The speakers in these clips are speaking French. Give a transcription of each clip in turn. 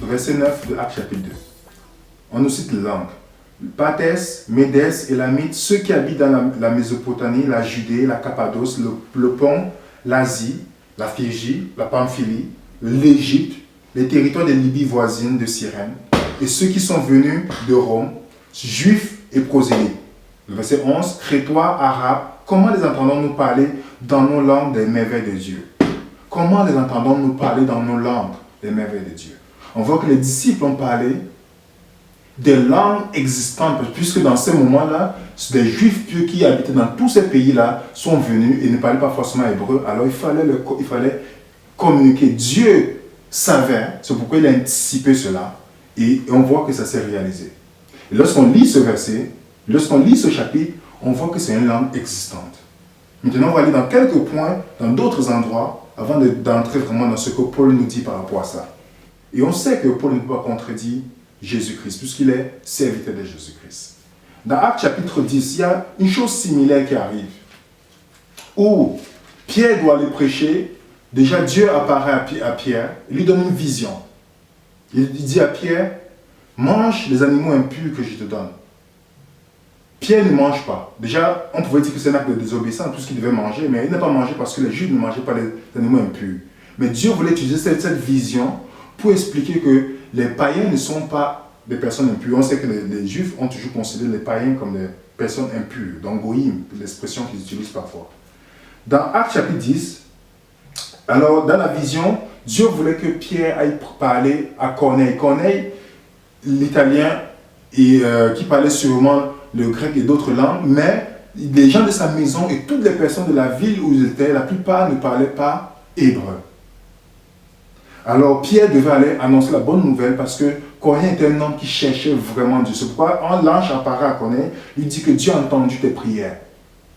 verset 9 de Actes chapitre 2. On nous cite les langues. Parthes, Médès, Élamites, ceux qui habitent dans la Mésopotamie, la Judée, la Cappadoce, le Pont, l'Asie, la Phrygie, la Pamphylie, l'Égypte, les territoires de Libye voisine de Cyrène, et ceux qui sont venus de Rome, juifs et prosélytes. Le verset 11, Crétois, Arabes, comment les entendons-nous parler dans nos langues des merveilles de Dieu? Comment les entendons-nous parler dans nos langues des merveilles de Dieu? On voit que les disciples ont parlé des langues existantes, puisque dans ces moments-là, des juifs pieux qui habitaient dans tous ces pays-là sont venus et ne parlaient pas forcément hébreu, alors il fallait communiquer. Dieu savait, c'est pourquoi il a anticipé cela, et on voit que ça s'est réalisé. Et lorsqu'on lit ce verset, lorsqu'on lit ce chapitre, on voit que c'est une langue existante. Maintenant, on va aller dans quelques points, dans d'autres endroits, avant d'entrer vraiment dans ce que Paul nous dit par rapport à ça. Et on sait que Paul ne peut pas contredire Jésus-Christ, puisqu'il est serviteur de Jésus-Christ. Dans Actes chapitre 10, il y a une chose similaire qui arrive, où Pierre doit aller prêcher. Déjà, Dieu apparaît à Pierre, il lui donne une vision. Il dit à Pierre, mange les animaux impurs que je te donne. Pierre ne mange pas. Déjà, on pouvait dire que c'est un acte de désobéissance, tout ce qu'il devait manger, mais il n'a pas mangé parce que les Juifs ne mangeaient pas les animaux impurs. Mais Dieu voulait utiliser cette vision pour expliquer que les païens ne sont pas des personnes impures. On sait que les Juifs ont toujours considéré les païens comme des personnes impures, donc goïm, l'expression qu'ils utilisent parfois. Dans Actes chapitre 10, alors dans la vision, Dieu voulait que Pierre aille parler à Corneille. Corneille, l'italien, qui parlait sûrement le grec et d'autres langues, mais les gens de sa maison et toutes les personnes de la ville où ils étaient, la plupart ne parlaient pas hébreu. Alors Pierre devait aller annoncer la bonne nouvelle parce que Corneille était un homme qui cherchait vraiment Dieu. C'est pourquoi un ange apparaît à Corneille, lui dit que Dieu a entendu tes prières.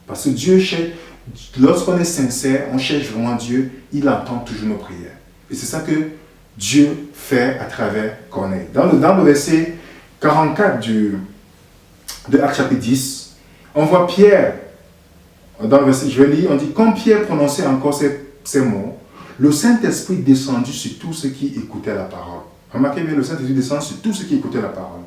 Parce que Dieu cherche, lorsqu'on est sincère, on cherche vraiment Dieu, il entend toujours nos prières. Et c'est ça que Dieu fait à travers Corneille. Dans le verset 44 de Actes chapitre 10, on voit Pierre, dans le verset, je vais lire, on dit, quand Pierre prononçait encore ces mots, le Saint-Esprit descendit sur tous ceux qui écoutaient la parole. Remarquez bien, le Saint-Esprit descend sur tous ceux qui écoutaient la parole.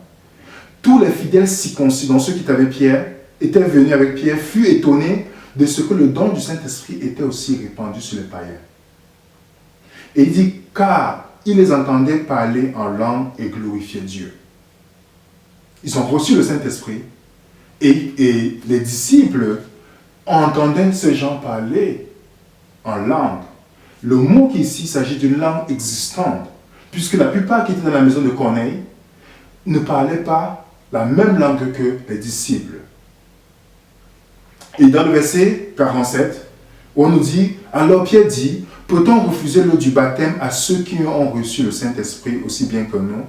Tous les fidèles circoncis, dont ceux qui avaient Pierre, étaient venus avec Pierre, furent étonnés de ce que le don du Saint-Esprit était aussi répandu sur les païens. Et il dit, car ils les entendaient parler en langue et glorifier Dieu. Ils ont reçu le Saint-Esprit et les disciples entendaient ces gens parler en langue. Le mot qui ici s'agit d'une langue existante, puisque la plupart qui étaient dans la maison de Corneille ne parlaient pas la même langue que les disciples. Et dans le verset 47, on nous dit, alors Pierre dit, peut-on refuser l'eau du baptême à ceux qui ont reçu le Saint-Esprit aussi bien que nous?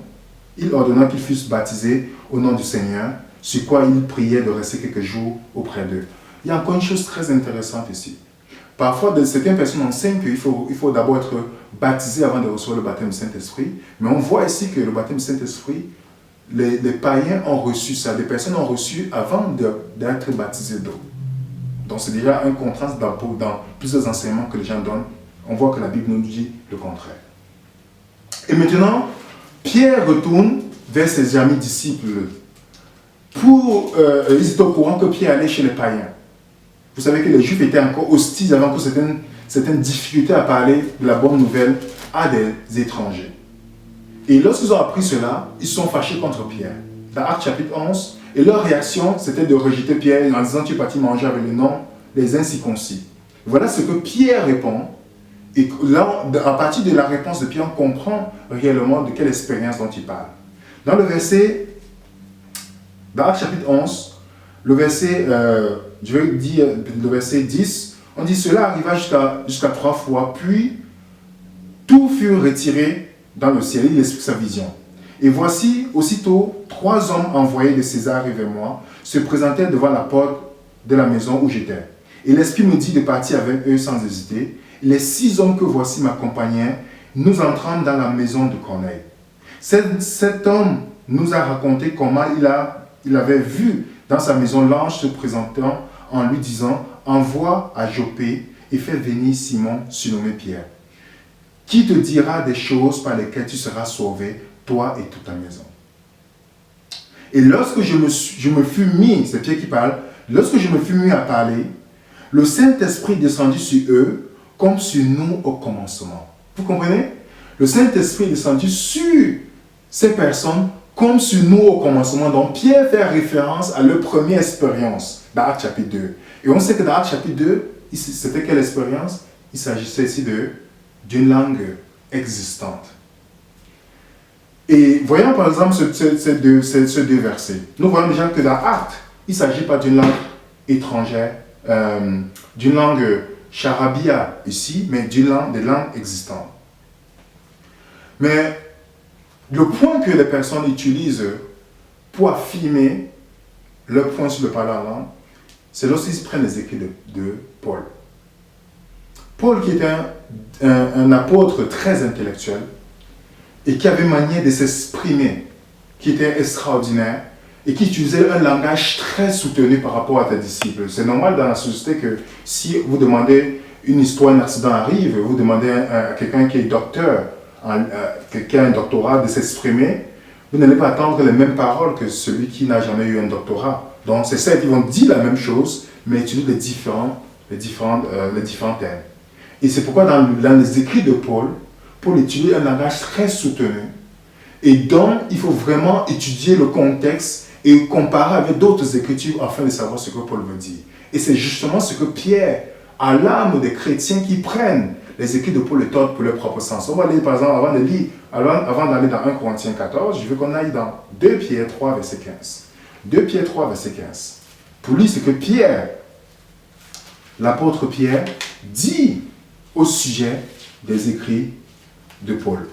Il ordonna qu'ils fussent baptisés au nom du Seigneur, sur quoi il priait de rester quelques jours auprès d'eux. Il y a encore une chose très intéressante ici. Parfois, certaines personnes enseignent qu'il faut d'abord être baptisé avant de recevoir le baptême du Saint-Esprit. Mais on voit ici que le baptême du Saint-Esprit, les païens ont reçu ça. Les personnes ont reçu avant d'être baptisés d'eau. Donc c'est déjà un contraste dans plusieurs enseignements que les gens donnent. On voit que la Bible nous dit le contraire. Et maintenant, Pierre retourne vers ses amis disciples. Ils étaient au courant que Pierre allait chez les païens. Vous savez que les Juifs étaient encore hostiles, ils avaient encore certaines difficultés à parler de la bonne nouvelle à des étrangers. Et lorsqu'ils ont appris cela, ils se sont fâchés contre Pierre. Dans Actes chapitre 11, et leur réaction, c'était de rejeter Pierre en disant « Tu es parti manger avec les incirconcis ». Voilà ce que Pierre répond. Et là, à partir de la réponse de Pierre, on comprend réellement de quelle expérience dont il parle. Dans le Actes chapitre 11, le verset, je vais dire le verset 10, on dit cela arriva jusqu'à 3 fois, puis tout fut retiré dans le ciel. Il explique sa vision. Et voici, aussitôt, 3 hommes envoyés de César vers moi se présentèrent devant la porte de la maison où j'étais. Et l'Esprit me dit de partir avec eux sans hésiter. Les 6 hommes que voici m'accompagnaient. Nous entrâmes dans la maison de Corneille. Cet homme nous a raconté comment il avait vu dans sa maison l'ange se présentant en lui disant « Envoie à Joppé et fais venir Simon, surnommé Pierre, qui te dira des choses par lesquelles tu seras sauvé, toi et toute ta maison. Et lorsque je me fus mis, c'est Pierre qui parle, lorsque je me fus mis à parler, le Saint-Esprit descendit sur eux comme sur nous au commencement. Vous comprenez? Le Saint-Esprit est descendu sur ces personnes comme sur nous au commencement. Donc Pierre fait référence à leur première expérience d'Actes chapitre 2. Et on sait que dans Actes chapitre 2, c'était quelle expérience? Il s'agissait ici d'une langue existante. Et voyons par exemple ces deux versets. Nous voyons déjà que dans Actes, il ne s'agit pas d'une langue étrangère, d'une langue charabia ici, mais des langues existantes. Mais le point que les personnes utilisent pour affirmer leur point sur le parler en langue, c'est lorsqu'ils prennent les écrits de Paul. Paul qui était un apôtre très intellectuel et qui avait manière de s'exprimer, qui était extraordinaire et qui utilisait un langage très soutenu par rapport à tes disciples. C'est normal dans la société que si vous demandez une histoire, un accident arrive, vous demandez à quelqu'un qui est docteur, quelqu'un qui a un doctorat de s'exprimer, vous n'allez pas attendre les mêmes paroles que celui qui n'a jamais eu un doctorat. Donc c'est ça, ils vont dire la même chose, mais utiliser les différents termes. Et c'est pourquoi dans les écrits de Paul utilise un langage très soutenu. Et donc, il faut vraiment étudier le contexte et comparer avec d'autres écritures afin de savoir ce que Paul veut dire. Et c'est justement ce que Pierre a l'âme des chrétiens qui prennent les écrits de Paul et tordent pour leur propre sens. On va lire par exemple, avant d'aller dans 1 Corinthiens 14, je veux qu'on aille dans 2 Pierre 3, verset 15. 2 Pierre 3, verset 15. Pour lire ce que Pierre, l'apôtre Pierre, dit au sujet des écrits de Paul.